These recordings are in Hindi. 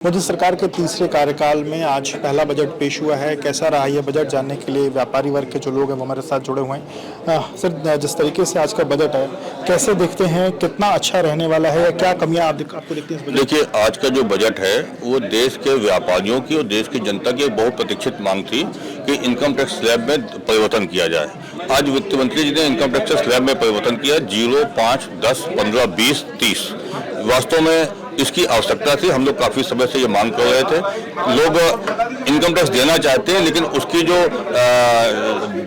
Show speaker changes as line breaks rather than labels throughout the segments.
मोदी सरकार के तीसरे कार्यकाल में आज पहला बजट पेश हुआ है। कैसा रहा यह बजट, जानने के लिए व्यापारी वर्ग के जो लोग हैं वो हमारे साथ जुड़े हुए हैं। सर, जिस तरीके से आज का बजट है, कैसे देखते हैं, कितना अच्छा रहने वाला है या क्या कमियां आपको दिखती हैं?
देखिए, आज का जो बजट है वो देश के व्यापारियों की और देश की जनता की बहुत प्रतीक्षित मांग थी कि इनकम टैक्स स्लैब में परिवर्तन किया जाए। आज वित्त मंत्री जी ने इनकम टैक्स स्लैब में परिवर्तन किया 0, 5, 10, 15, 20, 30। वास्तव में इसकी आवश्यकता थी। हम लोग काफी समय से ये मांग कर रहे थे। लोग इनकम टैक्स देना चाहते हैं, लेकिन उसकी जो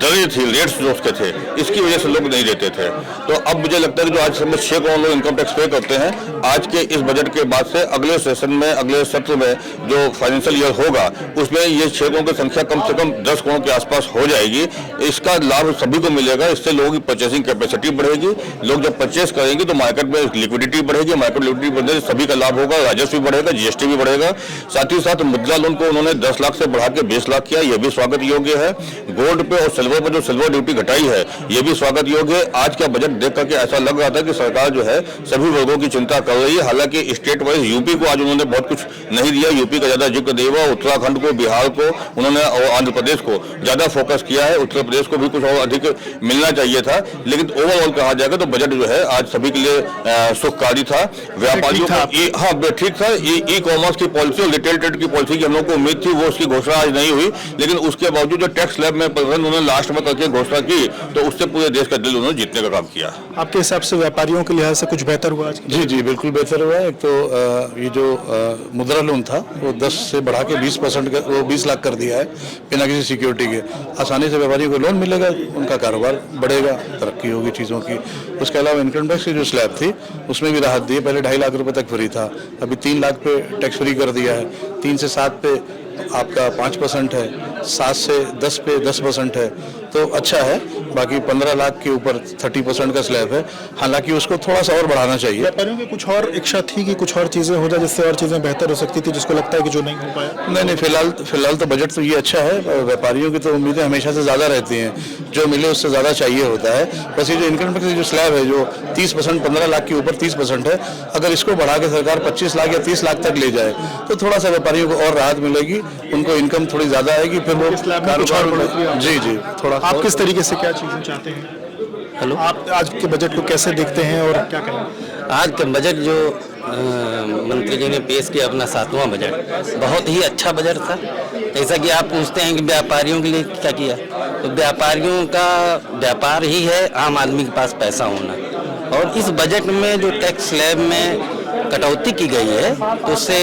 दरें थी, रेट्स जो उसके थे, इसकी वजह से लोग नहीं देते थे। तो अब मुझे लगता है कि जो आज समय 6 करोड़ लोग इनकम टैक्स पे करते हैं, आज के इस बजट के बाद से अगले सेशन में, अगले सत्र में जो फाइनेंशियल ईयर होगा उसमें ये 6 करोड़ की संख्या कम से कम 10 करोड़ के आसपास हो जाएगी। इसका लाभ सभी को मिलेगा। इससे लोगों की परचेसिंग कैपेसिटी बढ़ेगी। लोग जब परचेस करेंगे तो मार्केट में लिक्विडिटी बढ़ेगी। मार्केट लिक्विडिटी बढ़ने से सभी का लाभ होगा, राजस्व भी बढ़ेगा, जीएसटी भी बढ़ेगा। साथ ही साथ मुद्रा लोन को उन्होंने 10 लाख से बढ़ा के 20 लाख किया, यह भी स्वागत योग्य है। गोल्ड पे और सिल्वर पे जो सिल्वर ड्यूटी घटाई है, यह भी स्वागत योग्य है। आज का बजट देख करके ऐसा लग रहा था कि सरकार जो है सभी वर्गों की चिंता कर रही है। हालांकि स्टेट वाइज यूपी को आज उन्होंने बहुत कुछ नहीं दिया, यूपी का ज्यादा जिक्र दिया, उत्तराखंड को, बिहार को उन्होंने और आंध्र प्रदेश को ज्यादा फोकस किया है। उत्तर प्रदेश को भी कुछ और अधिक मिलना चाहिए था। लेकिन ओवरऑल कहा जाएगा तो बजट जो है आज सभी के लिए सुखकारी था। व्यापारियों को हाँ ठीक था। ई कॉमर्स की पॉलिसी और रिटेल ट्रेड की पॉलिसी की हम लोग को उम्मीद थी, वो उसकी घोषणा आज नहीं हुई। लेकिन उसके बावजूद जो टैक्स स्लैब में परिवर्तन उन्होंने लास्ट में करके घोषणा की, तो उससे पूरे देश का दिल उन्होंने जीतने का काम किया।
आपके हिसाब से व्यापारियों के लिहाज से कुछ बेहतर हुआ आज?
जी बिल्कुल बेहतर हुआ है। एक तो ये जो मुद्रा लोन था वो 10 से बढ़ा के 20% का, वो 20 लाख कर दिया है बिना किसी सिक्योरिटी के। आसानी से व्यापारियों को लोन मिलेगा, उनका कारोबार बढ़ेगा, तरक्की होगी चीज़ों की। उसके अलावा इनकम टैक्स की जो स्लैब थी उसमें भी राहत दी है। पहले 2.5 लाख रुपए तक फ्री था, अभी 3 लाख पे टैक्स फ्री कर दिया है। 3 से 7 पे आपका 5% है, 7 से 10 पे 10% है, तो अच्छा है। बाकी 15 लाख के ऊपर 30% का स्लैब है। हालांकि उसको थोड़ा सा और बढ़ाना चाहिए।
व्यापारियों की कुछ और इच्छा थी कि कुछ और चीजें हो जाए जिससे और चीजें बेहतर हो सकती थी, जिसको लगता है कि जो नहीं हो पाया?
नहीं, फिलहाल तो बजट तो ये अच्छा है। व्यापारियों की तो उम्मीदें हमेशा से ज़्यादा रहती हैं, जो मिले उससे ज़्यादा चाहिए होता है। बस ये जो इनकम टैक्स जो स्लैब है जो 30%, 15 लाख के ऊपर 30% है, अगर इसको बढ़ा के सरकार 25 लाख या 30 लाख तक ले जाए तो थोड़ा सा व्यापारियों को और राहत मिलेगी, उनको इनकम थोड़ी ज़्यादा आएगी, फिर वो जी थोड़ा।
आप किस तरीके से क्या चीजें चाहते हैं?
हेलो,
आप आज के बजट को कैसे देखते हैं और क्या कहें?
आज का बजट जो मंत्री जी ने पेश किया, अपना 7वां बजट, बहुत ही अच्छा बजट था। जैसा कि आप पूछते हैं कि व्यापारियों के लिए क्या किया, तो व्यापारियों का व्यापार ही है आम आदमी के पास पैसा होना। और इस बजट में जो टैक्स स्लैब में कटौती की गई है तो उससे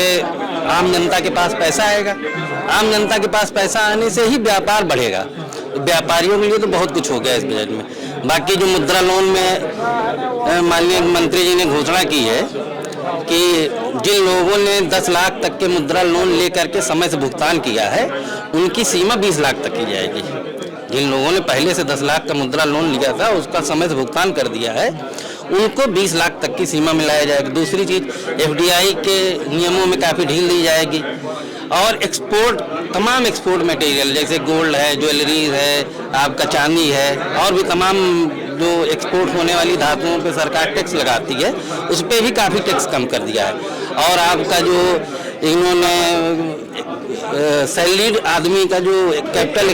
आम जनता के पास पैसा आएगा। आम जनता के पास पैसा आने से ही व्यापार बढ़ेगा। व्यापारियों के लिए तो बहुत कुछ हो गया इस बजट में। बाकी जो मुद्रा लोन में माननीय मंत्री जी ने घोषणा की है कि जिन लोगों ने 10 लाख तक के मुद्रा लोन लेकर के समय से भुगतान किया है, उनकी सीमा 20 लाख तक की जाएगी। जिन लोगों ने पहले से 10 लाख का मुद्रा लोन लिया था, उसका समय से भुगतान कर दिया है, उनको 20 लाख तक की सीमा में लाया जाएगा। दूसरी चीज़, FDI के नियमों में काफ़ी ढील दी जाएगी। और एक्सपोर्ट, तमाम एक्सपोर्ट मटेरियल जैसे गोल्ड है, ज्वेलरीज है, आपका चांदी है, और भी तमाम जो एक्सपोर्ट होने वाली धातुओं पे सरकार टैक्स लगाती है, उस पर भी काफ़ी टैक्स कम कर दिया है। और आपका जो इन्होंने सैलरीड आदमी का जो कैपिटल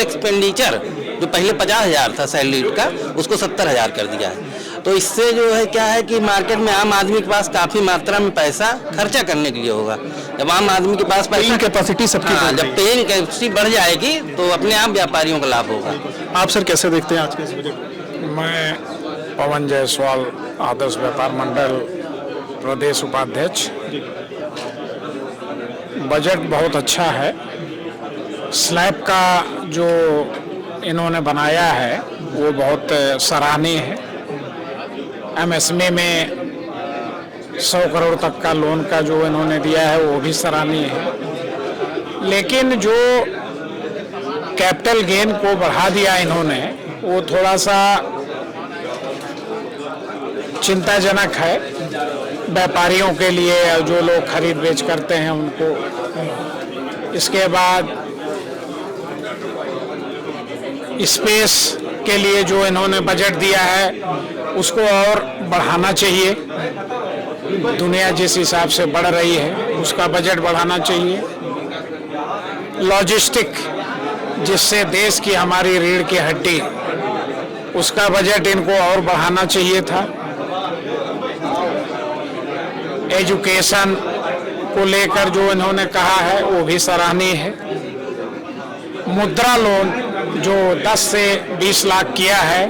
एक्सपेंडिचर जो पहले 50,000 था सैलरीड का, उसको 70,000 कर दिया है। तो इससे जो है क्या है कि मार्केट में आम आदमी के पास काफ़ी मात्रा में पैसा खर्चा करने के लिए होगा। जब आम आदमी के पास पैसा,
कैपेसिटी सबकी,
जब पेइंग कैपेसिटी बढ़ जाएगी तो अपने आप व्यापारियों का लाभ होगा।
आप सर कैसे देखते हैं आज के इस बजट?
मैं पवन जायसवाल, आदर्श व्यापार मंडल प्रदेश उपाध्यक्ष। बजट बहुत अच्छा है। स्लैब का जो इन्होंने बनाया है वो बहुत सराहनीय है। MSME में 100 करोड़ तक का लोन का जो इन्होंने दिया है वो भी सराहनीय है। लेकिन जो कैपिटल गेन को बढ़ा दिया इन्होंने, वो थोड़ा सा चिंताजनक है व्यापारियों के लिए, जो लोग खरीद बेच करते हैं उनको। इसके बाद स्पेस के लिए जो इन्होंने बजट दिया है उसको और बढ़ाना चाहिए। दुनिया जिस हिसाब से बढ़ रही है उसका बजट बढ़ाना चाहिए। लॉजिस्टिक जिससे देश की हमारी रीढ़ की हड्डी, उसका बजट इनको और बढ़ाना चाहिए था। एजुकेशन को लेकर जो इन्होंने कहा है वो भी सराहनीय है। मुद्रा लोन जो 10 से 20 लाख किया है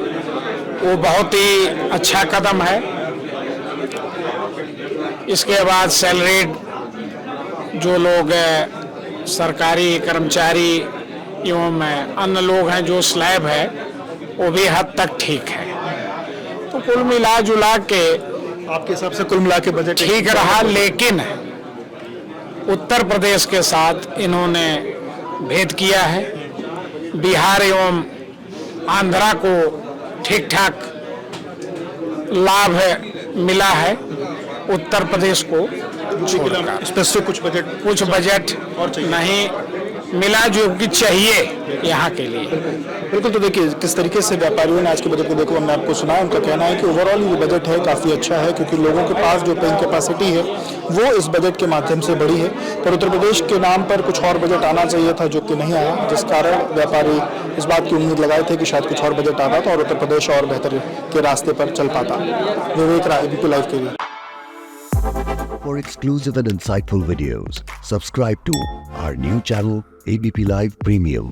वो बहुत ही अच्छा कदम है। इसके बाद सैलरीड जो लोग सरकारी कर्मचारी एवं अन्य लोग हैं जो स्लैब है वो भी हद तक ठीक है। तो कुल मिला जुला के
आपके हिसाब से कुल मिला के बजट
ठीक रहा, लेकिन उत्तर प्रदेश के साथ इन्होंने भेद किया है। बिहार एवं आंध्रा को ठीक ठाक लाभ मिला है, उत्तर प्रदेश को छोड़कर
स्पेसिफिक कुछ बजट
और नहीं मिला जो कि चाहिए यहाँ के लिए।
बिल्कुल। तो देखिए किस तरीके से व्यापारियों ने आज के बजट को देखो, हमने आपको सुना, उनका कहना है कि ओवरऑल ये बजट है काफ़ी अच्छा है, क्योंकि लोगों के पास जो पेइंग कैपेसिटी है वो इस बजट के माध्यम से बढ़ी है। पर उत्तर प्रदेश के नाम पर कुछ और बजट आना चाहिए था जो कि नहीं आया, जिस कारण व्यापारी इस बात की उम्मीद लगाए थे कि शायद कुछ और बजट आता था और उत्तर प्रदेश और बेहतर के रास्ते पर चल पाता। विवेक राय, ABP लाइव के लिए।
For exclusive and insightful videos, subscribe to our new channel ABP Live Premium.